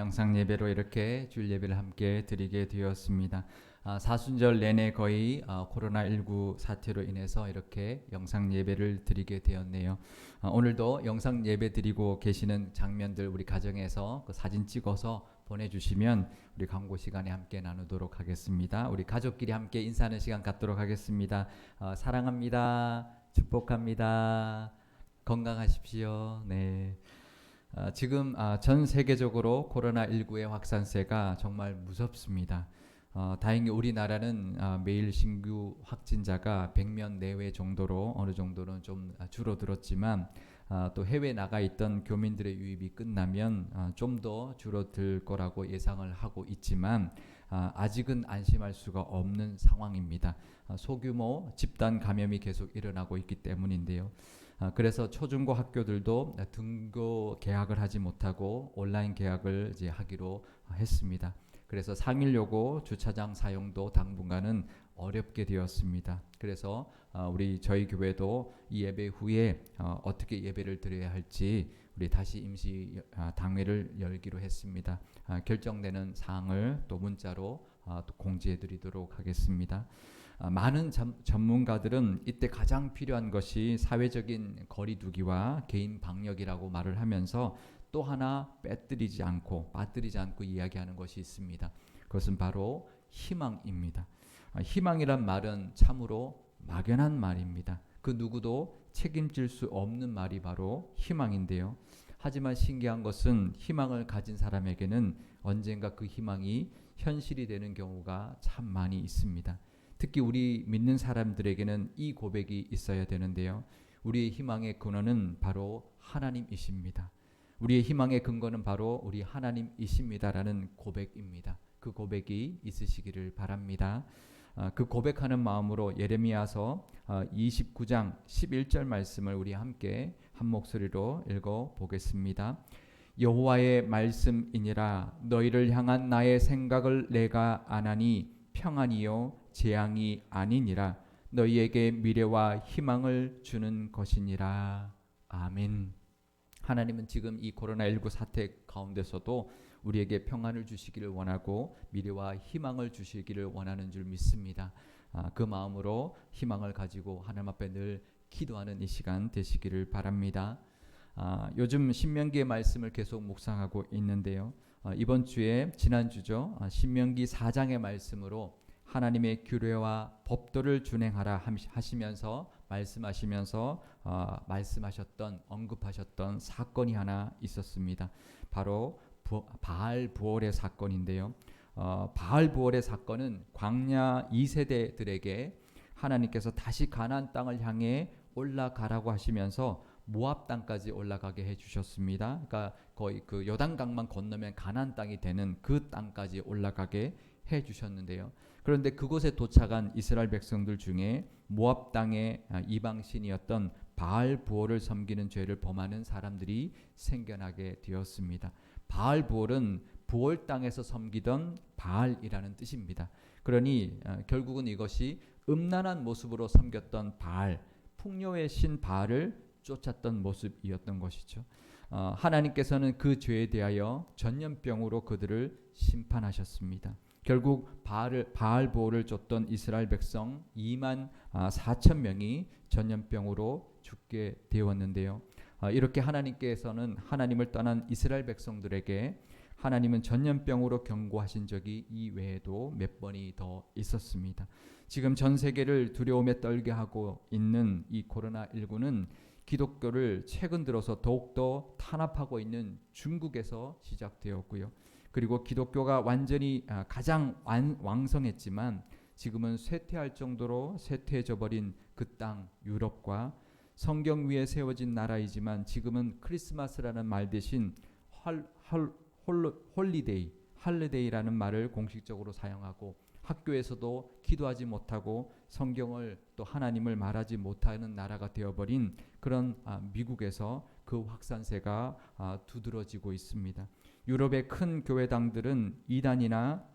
영상 예배로 이렇게 주일 예배를 함께 드리게 되었습니다. 사순절 내내 거의 코로나19 사태로 인해서 이렇게 영상 예배를 드리게 되었네요. 오늘도 영상 예배 드리고 계시는 장면들 우리 가정에서 그 사진 찍어서 보내주시면 우리 광고 시간에 함께 나누도록 하겠습니다. 우리 가족끼리 함께 인사하는 시간 갖도록 하겠습니다. 사랑합니다. 축복합니다. 건강하십시오. 네. 지금 전 세계적으로 코로나19의 확산세가 정말 무섭습니다. 다행히 우리나라는 매일 신규 확진자가 100명 내외 정도로 어느 정도는 좀 줄어들었지만 또 해외 나가 있던 교민들의 유입이 끝나면 좀 더 줄어들 거라고 예상을 하고 있지만 아직은 안심할 수가 없는 상황입니다. 소규모 집단 감염이 계속 일어나고 있기 때문인데요. 그래서 초중고 학교들도 등교 개학을 하지 못하고 온라인 개학을 이제 하기로 했습니다. 그래서 상일여고 주차장 사용도 당분간은 어렵게 되었습니다. 그래서 저희 교회도 이 예배 후에 어떻게 예배를 드려야 할지 우리 다시 임시 당회를 열기로 했습니다. 결정되는 사항을 또 문자로 또 공지해드리도록 하겠습니다. 많은 전문가들은 이때 가장 필요한 것이 사회적인 거리두기와 개인 방역이라고 말을 하면서 또 하나 빠뜨리지 않고 이야기하는 것이 있습니다. 그것은 바로 희망입니다. 희망이란 말은 참으로 막연한 말입니다. 그 누구도 책임질 수 없는 말이 바로 희망인데요. 하지만 신기한 것은 희망을 가진 사람에게는 언젠가 그 희망이 현실이 되는 경우가 참 많이 있습니다. 특히 우리 믿는 사람들에게는 이 고백이 있어야 되는데요. 우리의 희망의 근원은 바로 하나님이십니다. 우리의 희망의 근거는 바로 우리 하나님이십니다라는 고백입니다. 그 고백이 있으시기를 바랍니다. 그 고백하는 마음으로 예레미야서 29장 11절 말씀을 우리 함께 한 목소리로 읽어 보겠습니다. 여호와의 말씀이니라 너희를 향한 나의 생각을 내가 아나니 평안이요 재앙이 아니니라 너희에게 미래와 희망을 주는 것이니라. 아멘. 하나님은 지금 이 코로나19 사태 가운데서도 우리에게 평안을 주시기를 원하고 미래와 희망을 주시기를 원하는 줄 믿습니다. 그 마음으로 희망을 가지고 하나님 앞에 늘 기도하는 이 시간 되시기를 바랍니다. 요즘 신명기의 말씀을 계속 묵상하고 있는데요. 이번 주에 지난주죠. 신명기 4장의 말씀으로 하나님의 규례와 법도를 준행하라 하시면서 말씀하셨던 언급하셨던 사건이 하나 있었습니다. 바로 바알 부올의 사건인데요. 바알 부올의 사건은 광야 2세대들에게 하나님께서 다시 가나안 땅을 향해 올라가라고 하시면서 모압 땅까지 올라가게 해주셨습니다. 그러니까 거의 그 요단강만 건너면 가나안 땅이 되는 그 땅까지 올라가게 해주셨는데요. 그런데 그곳에 도착한 이스라엘 백성들 중에 모압 땅의 이방신이었던 바알 부올을 섬기는 죄를 범하는 사람들이 생겨나게 되었습니다. 바알 부올은 부올 땅에서 섬기던 바알이라는 뜻입니다. 그러니 결국은 이것이 음란한 모습으로 섬겼던 바알, 풍요의 신 바알을 쫓았던 모습이었던 것이죠. 하나님께서는 그 죄에 대하여 전염병으로 그들을 심판하셨습니다. 결국 바알 부올을 쫓던 이스라엘 백성 2만 4천 명이 전염병으로 죽게 되었는데요. 이렇게 하나님께서는 하나님을 떠난 이스라엘 백성들에게 하나님은 전염병으로 경고하신 적이 이외에도 몇 번이 더 있었습니다. 지금 전 세계를 두려움에 떨게 하고 있는 이 코로나19는 기독교를 최근 들어서 더욱더 탄압하고 있는 중국에서 시작되었고요. 그리고 기독교가 완전히 가장 왕성했지만 지금은 쇠퇴할 정도로 쇠퇴해져 버린 그 땅 유럽과 성경 위에 세워진 나라이지만 지금은 크리스마스라는 말 대신 할리데이라는 말을 공식적으로 사용하고 학교에서도 기도하지 못하고 성경을 또 하나님을 말하지 못하는 나라가 되어버린 그런 미국에서 그 확산세가 두드러지고 있습니다. 유럽의 큰 교회당들은 이단이나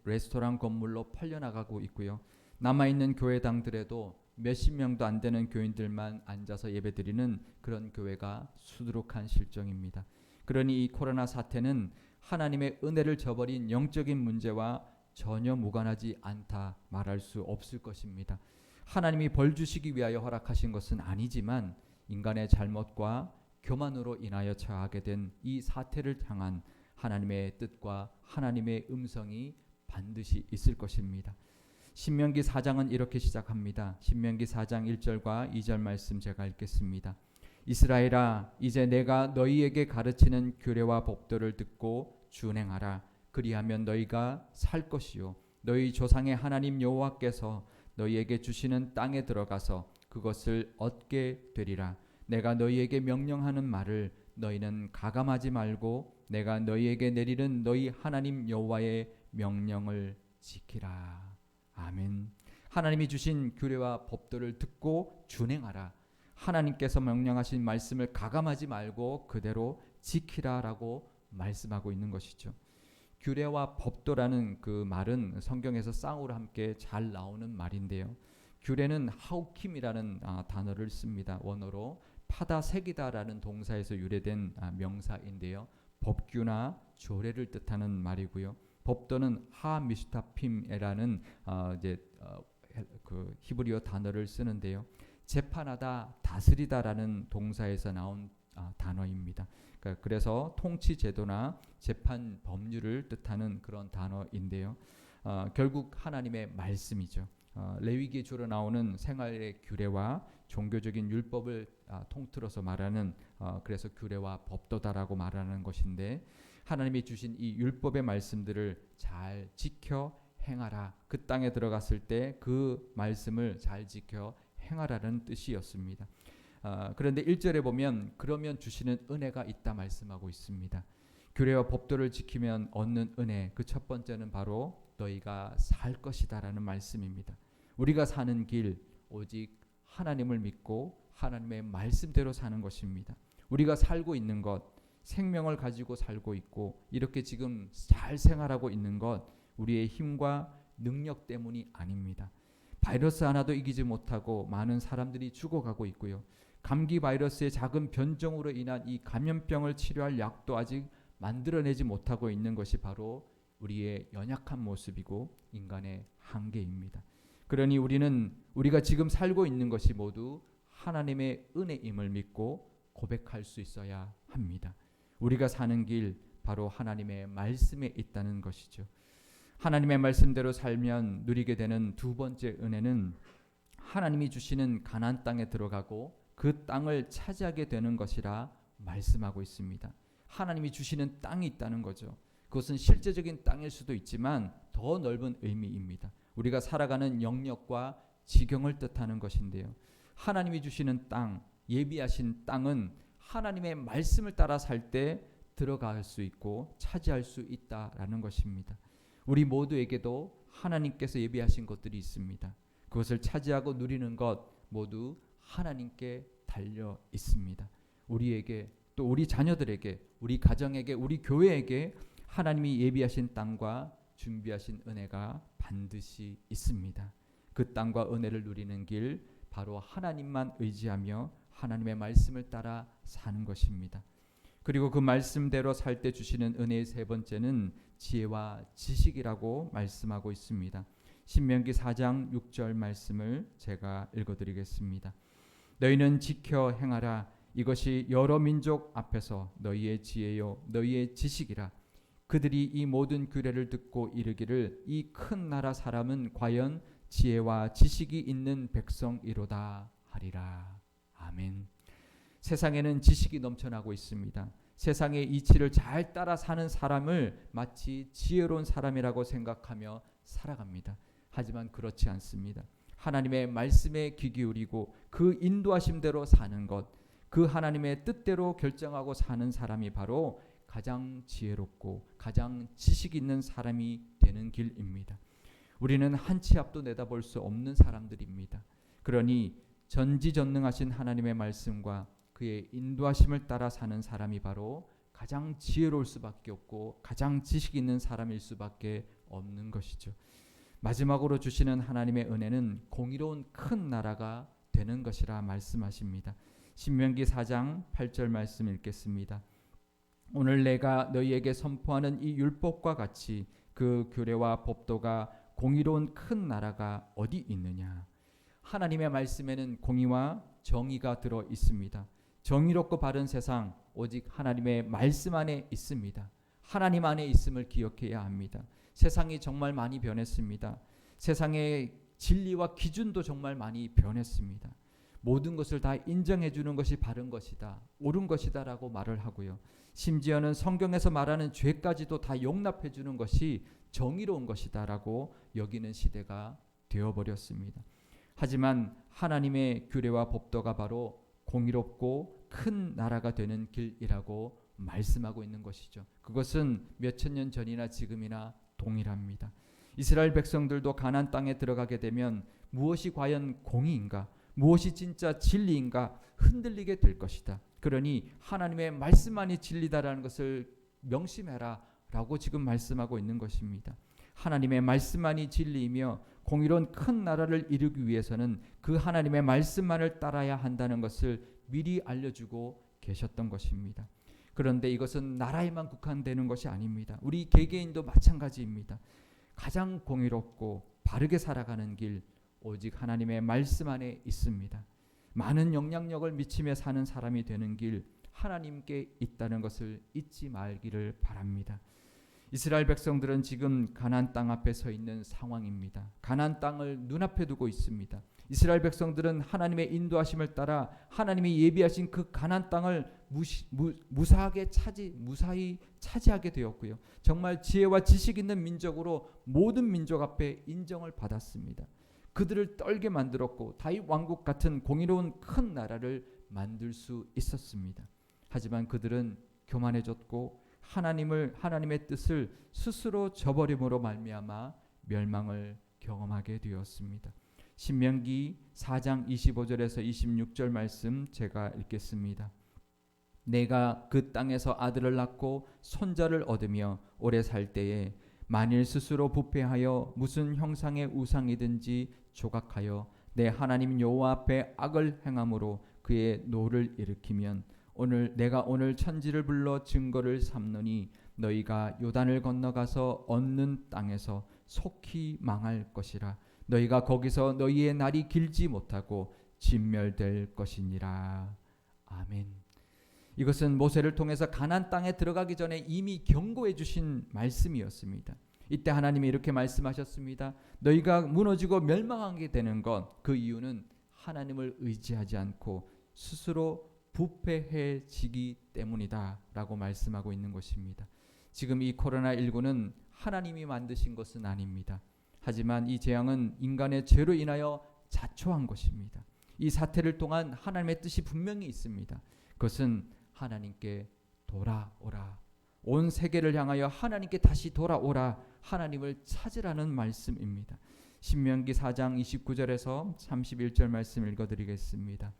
레스토랑 건물로 팔려나가고 있고요. 남아있는 교회당들에도 몇십 명도 안 되는 교인들만 앉아서 예배드리는 그런 교회가 수두룩한 실정입니다. 그러니 이 코로나 사태는 하나님의 은혜를 저버린 영적인 문제와 전혀 무관하지 않다 말할 수 없을 것입니다. 하나님이 벌 주시기 위하여 허락하신 것은 아니지만 인간의 잘못과 교만으로 인하여 처하게 된 이 사태를 향한 하나님의 뜻과 하나님의 음성이 반드시 있을 것입니다. 신명기 4장은 이렇게 시작합니다. 신명기 4장 1절과 2절 말씀 제가 읽겠습니다. 이스라엘아, 이제 내가 너희에게 가르치는 규례와 법도를 듣고 준행하라. 그리하면 너희가 살 것이요 너희 조상의 하나님 여호와께서 너희에게 주시는 땅에 들어가서 그것을 얻게 되리라. 내가 너희에게 명령하는 말을 너희는 가감하지 말고 내가 너희에게 내리는 너희 하나님 여호와의 명령을 지키라. 아멘. 하나님이 주신 규례와 법도를 듣고 준행하라. 하나님께서 명령하신 말씀을 가감하지 말고 그대로 지키라라고 말씀하고 있는 것이죠. 규례와 법도라는 그 말은 성경에서 쌍으로 함께 잘 나오는 말인데요. 규례는 하우킴이라는 단어를 씁니다. 원어로 파다색이다라는 동사에서 유래된 명사인데요. 법규나 조례를 뜻하는 말이고요. 법도는 하미슈타핌이라는 그 히브리어 단어를 쓰는데요. 재판하다, 다스리다라는 동사에서 나온 단어입니다. 그래서 통치 제도나 재판 법률을 뜻하는 그런 단어인데요. 결국 하나님의 말씀이죠. 레위기에 주로 나오는 생활의 규례와 종교적인 율법을 통틀어서 말하는 그래서 규례와 법도다라고 말하는 것인데 하나님이 주신 이 율법의 말씀들을 잘 지켜 행하라. 그 땅에 들어갔을 때 그 말씀을 잘 지켜 행하라는 뜻이었습니다. 그런데 1절에 보면 그러면 주시는 은혜가 있다 말씀하고 있습니다. 규례와 법도를 지키면 얻는 은혜 그 첫 번째는 바로 너희가 살 것이다라는 말씀입니다. 우리가 사는 길 오직 하나님을 믿고 하나님의 말씀대로 사는 것입니다. 우리가 살고 있는 것 생명을 가지고 살고 있고 이렇게 지금 잘 생활하고 있는 것 우리의 힘과 능력 때문이 아닙니다. 바이러스 하나도 이기지 못하고 많은 사람들이 죽어가고 있고요. 감기 바이러스의 작은 변종으로 인한 이 감염병을 치료할 약도 아직 만들어내지 못하고 있는 것이 바로 우리의 연약한 모습이고 인간의 한계입니다. 그러니 우리가 지금 살고 있는 것이 모두 하나님의 은혜임을 믿고 고백할 수 있어야 합니다. 우리가 사는 길 바로 하나님의 말씀에 있다는 것이죠. 하나님의 말씀대로 살면 누리게 되는 두 번째 은혜는 하나님이 주시는 가나안 땅에 들어가고 그 땅을 차지하게 되는 것이라 말씀하고 있습니다. 하나님이 주시는 땅이 있다는 거죠. 그것은 실제적인 땅일 수도 있지만 더 넓은 의미입니다. 우리가 살아가는 영역과 지경을 뜻하는 것인데요. 하나님이 주시는 땅, 예비하신 땅은 하나님의 말씀을 따라 살 때 들어갈 수 있고 차지할 수 있다라는 것입니다. 우리 모두에게도 하나님께서 예비하신 것들이 있습니다. 그것을 차지하고 누리는 것 모두 하나님께 달려 있습니다. 우리에게 또 우리 자녀들에게 우리 가정에게 우리 교회에게 하나님이 예비하신 땅과 준비하신 은혜가 반드시 있습니다. 그 땅과 은혜를 누리는 길 바로 하나님만 의지하며 하나님의 말씀을 따라 사는 것입니다. 그리고 그 말씀대로 살 때 주시는 은혜의 세 번째는 지혜와 지식이라고 말씀하고 있습니다. 신명기 4장 6절 말씀을 제가 읽어드리겠습니다. 너희는 지켜 행하라. 이것이 여러 민족 앞에서 너희의 지혜요 너희의 지식이라. 그들이 이 모든 규례를 듣고 이르기를 이 큰 나라 사람은 과연 지혜와 지식이 있는 백성이로다 하리라. 아멘. 세상에는 지식이 넘쳐나고 있습니다. 세상의 이치를 잘 따라 사는 사람을 마치 지혜로운 사람이라고 생각하며 살아갑니다. 하지만 그렇지 않습니다. 하나님의 말씀에 귀 기울이고 그 인도하심대로 사는 것, 그 하나님의 뜻대로 결정하고 사는 사람이 바로 가장 지혜롭고 가장 지식 있는 사람이 되는 길입니다. 우리는 한 치 앞도 내다볼 수 없는 사람들입니다. 그러니 전지전능하신 하나님의 말씀과 그의 인도하심을 따라 사는 사람이 바로 가장 지혜로울 수밖에 없고 가장 지식 있는 사람일 수밖에 없는 것이죠. 마지막으로 주시는 하나님의 은혜는 공의로운 큰 나라가 되는 것이라 말씀하십니다. 신명기 4장 8절 말씀 읽겠습니다. 오늘 내가 너희에게 선포하는 이 율법과 같이 그 규례와 법도가 공의로운 큰 나라가 어디 있느냐. 하나님의 말씀에는 공의와 정의가 들어 있습니다. 정의롭고 바른 세상 오직 하나님의 말씀 안에 있습니다. 하나님 안에 있음을 기억해야 합니다. 세상이 정말 많이 변했습니다. 세상의 진리와 기준도 정말 많이 변했습니다. 모든 것을 다 인정해 주는 것이 바른 것이다, 옳은 것이다 라고 말을 하고요. 심지어는 성경에서 말하는 죄까지도 다 용납해 주는 것이 정의로운 것이다 라고 여기는 시대가 되어버렸습니다. 하지만 하나님의 규례와 법도가 바로 공의롭고 큰 나라가 되는 길이라고 말씀하고 있는 것이죠. 그것은 몇천 년 전이나 지금이나 동일합니다. 이스라엘 백성들도 가나안 땅에 들어가게 되면 무엇이 과연 공의인가, 무엇이 진짜 진리인가 흔들리게 될 것이다. 그러니 하나님의 말씀만이 진리다라는 것을 명심해라 라고 지금 말씀하고 있는 것입니다. 하나님의 말씀만이 진리이며 공의로운 큰 나라를 이루기 위해서는 그 하나님의 말씀만을 따라야 한다는 것을 미리 알려주고 계셨던 것입니다. 그런데 이것은 나라에만 국한되는 것이 아닙니다. 우리 개개인도 마찬가지입니다. 가장 공의롭고 바르게 살아가는 길 오직 하나님의 말씀 안에 있습니다. 많은 영향력을 미치며 사는 사람이 되는 길 하나님께 있다는 것을 잊지 말기를 바랍니다. 이스라엘 백성들은 지금 가나안 땅 앞에 서 있는 상황입니다. 가나안 땅을 눈앞에 두고 있습니다. 이스라엘 백성들은 하나님의 인도하심을 따라 하나님이 예비하신 그 가나안 땅을 무사히 차지하게 되었고요. 정말 지혜와 지식 있는 민족으로 모든 민족 앞에 인정을 받았습니다. 그들을 떨게 만들었고 다윗 왕국 같은 공의로운 큰 나라를 만들 수 있었습니다. 하지만 그들은 교만해졌고 하나님의 뜻을 스스로 저버림으로 말미암아 멸망을 경험하게 되었습니다. 신명기 4장 25절에서 26절 말씀 제가 읽겠습니다. 내가 그 땅에서 아들을 낳고 손자를 얻으며 오래 살 때에 만일 스스로 부패하여 무슨 형상의 우상이든지 조각하여 내 하나님 여호와 앞에 악을 행함으로 그의 노를 일으키면 내가 오늘 천지를 불러 증거를 삼노니 너희가 요단을 건너가서 얻는 땅에서 속히 망할 것이라. 너희가 거기서 너희의 날이 길지 못하고 진멸될 것이니라. 아멘. 이것은 모세를 통해서 가나안 땅에 들어가기 전에 이미 경고해 주신 말씀이었습니다. 이때 하나님이 이렇게 말씀하셨습니다. 너희가 무너지고 멸망하게 되는 것, 그 이유는 하나님을 의지하지 않고 스스로 부패해지기 때문이다 라고 말씀하고 있는 것입니다. 지금 이 코로나19는 하나님이 만드신 것은 아닙니다. 하지만 이 재앙은 인간의 죄로 인하여 자초한 것입니다. 이 사태를 통한 하나님의 뜻이 분명히 있습니다. 그것은 하나님께 돌아오라. 온 세계를 향하여 하나님께 다시 돌아오라. 하나님을 찾으라는 말씀입니다. 신명기 4장 29절에서 31절 말씀 읽어드리겠습니다.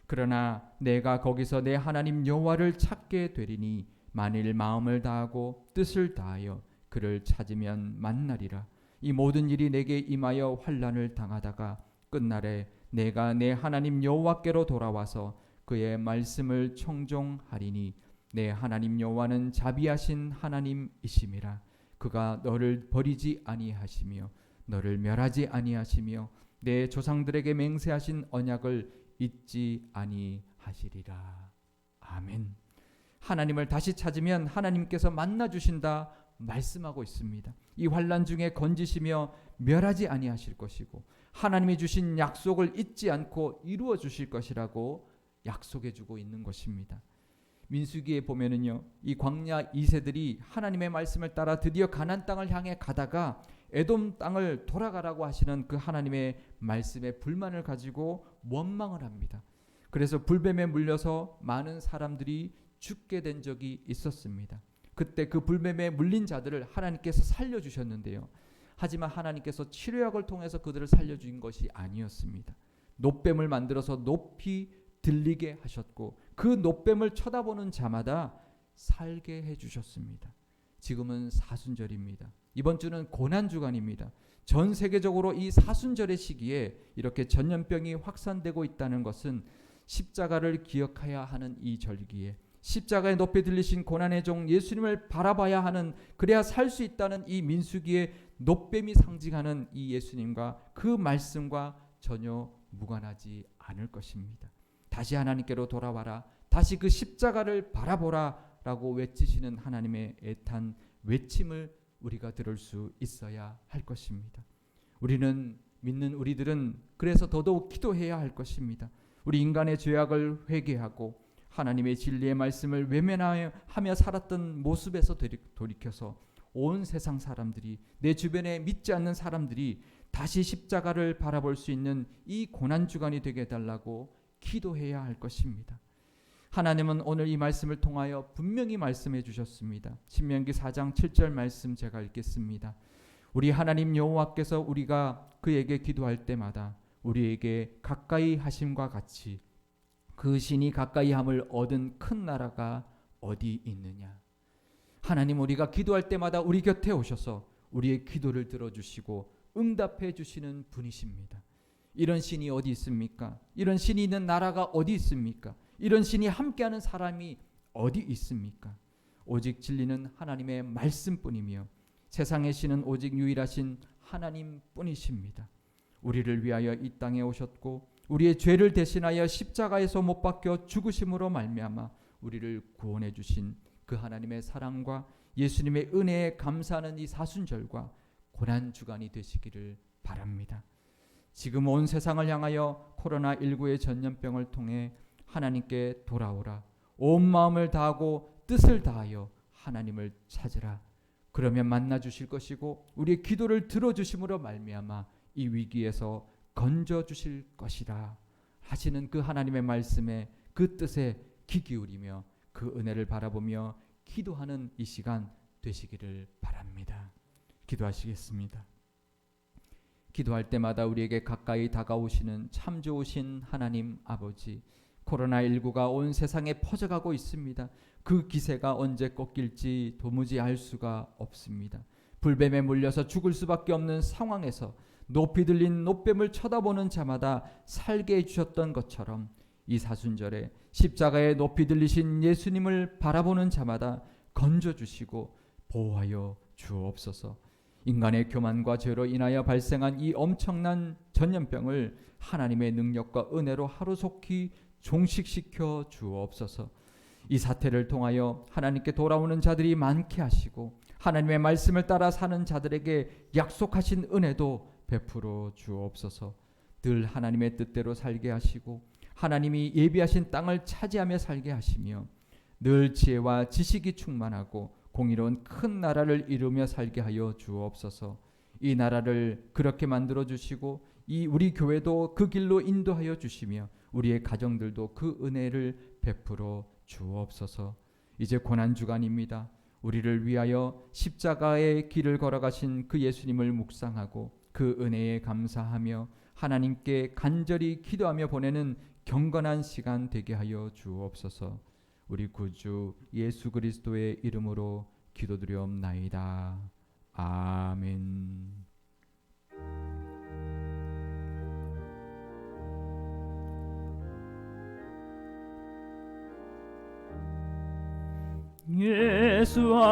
그러나 내가 거기서 내 하나님 여호와를 찾게 되리니 만일 마음을 다하고 뜻을 다하여 그를 찾으면 만나리라. 이 모든 일이 내게 임하여 환난을 당하다가 끝날에 내가 내 하나님 여호와께로 돌아와서 그의 말씀을 청종하리니 내 하나님 여호와는 자비하신 하나님이심이라. 그가 너를 버리지 아니하시며 너를 멸하지 아니하시며 내 조상들에게 맹세하신 언약을 잊지 아니하시리라. 아멘. 하나님을 다시 찾으면 하나님께서 만나 주신다 말씀하고 있습니다. 이 환난 중에 건지시며 멸하지 아니하실 것이고 하나님이 주신 약속을 잊지 않고 이루어 주실 것이라고 약속해 주고 있는 것입니다. 민수기에 보면은요, 이 광야 2세들이 하나님의 말씀을 따라 드디어 가나안 땅을 향해 가다가 에돔 땅을 돌아가라고 하시는 그 하나님의 말씀에 불만을 가지고 원망을 합니다. 그래서 불뱀에 물려서 많은 사람들이 죽게 된 적이 있었습니다. 그때 그 불뱀에 물린 자들을 하나님께서 살려주셨는데요. 하지만 하나님께서 치료약을 통해서 그들을 살려준 것이 아니었습니다. 놋뱀을 만들어서 높이 들리게 하셨고 그 놋뱀을 쳐다보는 자마다 살게 해주셨습니다. 지금은 사순절입니다. 이번 주는 고난주간입니다. 전 세계적으로 이 사순절의 시기에 이렇게 전염병이 확산되고 있다는 것은 십자가를 기억해야 하는 이 절기에 십자가에 높이 들리신 고난의 종 예수님을 바라봐야 하는, 그래야 살 수 있다는 이 민수기의 높뱀이 상징하는 이 예수님과 그 말씀과 전혀 무관하지 않을 것입니다. 다시 하나님께로 돌아와라, 다시 그 십자가를 바라보라 라고 외치시는 하나님의 애탄 외침을 우리가 들을 수 있어야 할 것입니다. 우리는, 믿는 우리들은 그래서 더더욱 기도해야 할 것입니다. 우리 인간의 죄악을 회개하고 하나님의 진리의 말씀을 외면하며 살았던 모습에서 돌이켜서 온 세상 사람들이, 내 주변에 믿지 않는 사람들이 다시 십자가를 바라볼 수 있는 이 고난주간이 되게 해달라고 기도해야 할 것입니다. 하나님은 오늘 이 말씀을 통하여 분명히 말씀해 주셨습니다. 신명기 4장 7절 말씀 제가 읽겠습니다. 우리 하나님 여호와께서 우리가 그에게 기도할 때마다 우리에게 가까이 하심과 같이 그 신이 가까이 함을 얻은 큰 나라가 어디 있느냐. 하나님, 우리가 기도할 때마다 우리 곁에 오셔서 우리의 기도를 들어주시고 응답해 주시는 분이십니다. 이런 신이 어디 있습니까? 이런 신이 있는 나라가 어디 있습니까? 이런 신이 함께하는 사람이 어디 있습니까? 오직 진리는 하나님의 말씀뿐이며 세상의 신은 오직 유일하신 하나님뿐이십니다. 우리를 위하여 이 땅에 오셨고 우리의 죄를 대신하여 십자가에서 못 박혀 죽으심으로 말미암아 우리를 구원해 주신 그 하나님의 사랑과 예수님의 은혜에 감사하는 이 사순절과 고난주간이 되시기를 바랍니다. 지금 온 세상을 향하여 코로나19의 전염병을 통해 하나님께 돌아오라, 온 마음을 다하고 뜻을 다하여 하나님을 찾으라. 그러면 만나 주실 것이고 우리의 기도를 들어주심으로 말미암아 이 위기에서 건져 주실 것이라 하시는 그 하나님의 말씀에, 그 뜻에 귀 기울이며 그 은혜를 바라보며 기도하는 이 시간 되시기를 바랍니다. 기도하시겠습니다. 기도할 때마다 우리에게 가까이 다가오시는 참 좋으신 하나님 아버지, 코로나19가 온 세상에 퍼져가고 있습니다. 그 기세가 언제 꺾일지 도무지 알 수가 없습니다. 불뱀에 물려서 죽을 수밖에 없는 상황에서 높이 들린 높뱀을 쳐다보는 자마다 살게 해주셨던 것처럼 이 사순절에 십자가에 높이 들리신 예수님을 바라보는 자마다 건져주시고 보호하여 주옵소서. 인간의 교만과 죄로 인하여 발생한 이 엄청난 전염병을 하나님의 능력과 은혜로 하루속히 종식시켜 주옵소서. 이 사태를 통하여 하나님께 돌아오는 자들이 많게 하시고 하나님의 말씀을 따라 사는 자들에게 약속하신 은혜도 베풀어 주옵소서. 늘 하나님의 뜻대로 살게 하시고 하나님이 예비하신 땅을 차지하며 살게 하시며 늘 지혜와 지식이 충만하고 공의로운 큰 나라를 이루며 살게 하여 주옵소서. 이 나라를 그렇게 만들어 주시고 이 우리 교회도 그 길로 인도하여 주시며 우리의 가정들도 그 은혜를 베풀어 주옵소서. 이제 고난주간입니다. 우리를 위하여 십자가의 길을 걸어가신 그 예수님을 묵상하고 그 은혜에 감사하며 하나님께 간절히 기도하며 보내는 경건한 시간 되게 하여 주옵소서. 우리 구주 예수 그리스도의 이름으로 기도드리옵나이다. 아멘. 예수아